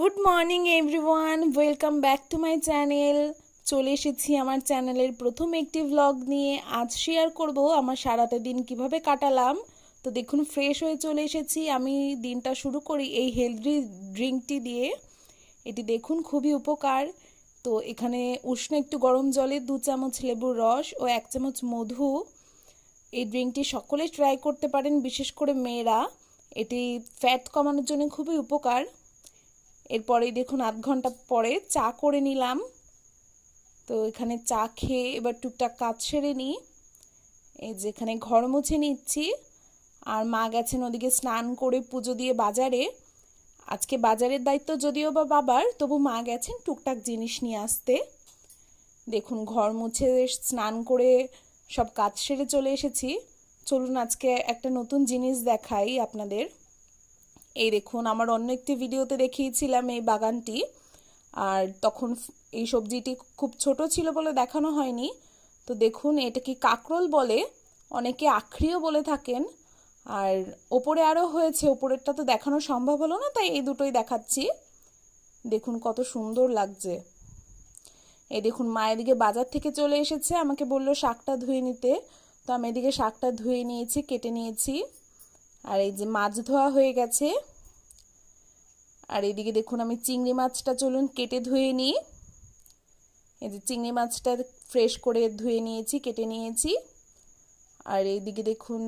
Good morning everyone, welcome back to my channel. চলে এসেছি আমার চ্যানেলের প্রথম একটি ভ্লগ নিয়ে। আজ শেয়ার করব আমার সারাটা দিন কিভাবে কাটালাম। তো দেখুন, ফ্রেশ হয়ে চলে এসেছি। আমি দিনটা শুরু করি এই হেলদি ড্রিঙ্কটি দিয়ে। এটি দেখুন খুবই উপকার। তো এখানে উষ্ণ একটু গরম জলে 2 চামচ লেবুর রস ও 1 চামচ মধু। এই ড্রিঙ্কটি সকলে ট্রাই করতে পারেন, বিশেষ করে মেয়েরা। এটি ফ্যাট কমানোর জন্য খুবই উপকার। এরপরেই দেখুন আধ ঘন্টা পরে চা করে নিলাম। তো এখানে চা খেয়ে এবার টুকটাক কাজ সেরে নিই। এই যেখানে ঘর মুছে নিচ্ছি, আর মা গেছেন ওদিকে স্নান করে পুজো দিয়ে বাজারে। আজকে বাজারের দায়িত্ব যদিও বা বাবার, তবু মা গেছেন টুকটাক জিনিস নিয়ে আসতে। দেখুন ঘর মুছে স্নান করে সব কাজ সেরে চলে এসেছি। চলুন আজকে একটা নতুন জিনিস দেখাই আপনাদের। এই দেখুন, আমার অন্য একটি ভিডিওতে দেখিয়েছিলাম এই বাগানটি, আর তখন এই সবজিটি খুব ছোট ছিল বলে দেখানো হয়নি। তো দেখুন, এটা কি কাকরোল বলে, অনেকে আখরিও বলে থাকেন। আর ওপরে আরও হয়েছে, ওপরেরটা তো দেখানো সম্ভব হলো না, তাই এই দুটোই দেখাচ্ছি। দেখুন কত সুন্দর লাগছে। এই দেখুন, মা এদিকে বাজার থেকে চলে এসেছে, আমাকে বললো শাকটা ধুয়ে নিতে। তো আমি এদিকে শাকটা ধুয়ে নিয়েছি, কেটে নিয়েছি। আর এই যে মাছ ধোয়া হয়ে গেছে। আর এদিকে দেখুন, আমি চিংড়ি মাছটা চলুন কেটে ধুয়ে নিই। এই যে চিংড়ি মাছটা ফ্রেশ করে ধুয়ে নিয়েছি, কেটে নিয়েছি। আর এইদিকে দেখুন,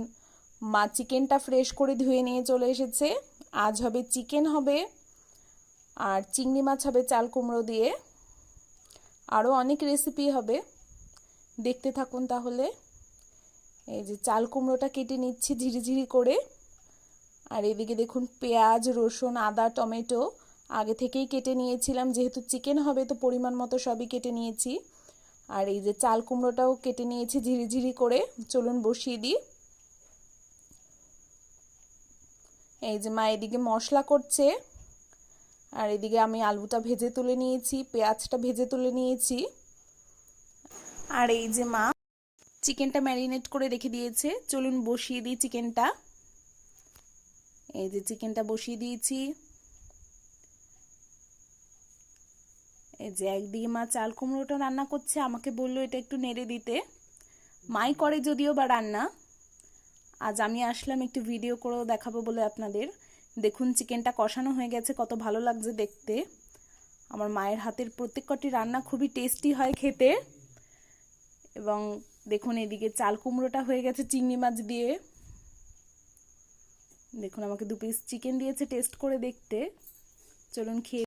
মা চিকেনটা ফ্রেশ করে ধুয়ে নিয়ে চলে এসেছে। আজ হবে চিকেন হবে, আর চিংড়ি মাছ হবে চাল কুমড়ো দিয়ে। আরও অনেক রেসিপি হবে, দেখতে থাকুন তাহলে। এই যে চাল কুমড়োটা কেটে নিচ্ছি ঝিরিঝিরি করে। আর এদিকে দেখুন, পেঁয়াজ, রসুন, আদা, টমেটো আগে থেকেই কেটে নিয়েছিলাম, যেহেতু চিকেন হবে তো পরিমাণ মতো সবই কেটে নিয়েছি। আর এই যে চাল কুমড়োটাও কেটে নিয়েছি ঝিরিঝিরি করে। চলুন বসিয়ে দিই। এই যে মা এদিকে মশলা করছে, আর এদিকে আমি আলুটা ভেজে তুলে নিয়েছি, পেঁয়াজটা ভেজে তুলে নিয়েছি। আর এই যে মা চিকেনটা ম্যারিনেট করে রেখে দিয়েছে। চলুন বসিয়ে দিই চিকেনটা। এই যে চিকেনটা বসিয়ে দিয়েছি। এই যে একদিকে মা চাল কুমড়োটা রান্না করছে, আমাকে বললো এটা একটু নেড়ে দিতে। মাই করে যদিও বা রান্না, আজ আমি আসলাম একটু ভিডিও করেও দেখাবো বলে আপনাদের। দেখুন চিকেনটা কষানো হয়ে গেছে, কত ভালো লাগছে দেখতে। আমার মায়ের হাতের প্রত্যেক কটি রান্না খুবই টেস্টি হয় খেতে। এবং দেখুন এদিকে চাল কুমড়োটা হয়ে গেছে চিংড়ি মাছ দিয়ে। দেখুন আমাকে 2 পিস চিকেন দিয়েছে টেস্ট করে দেখতে। চলুন খেয়ে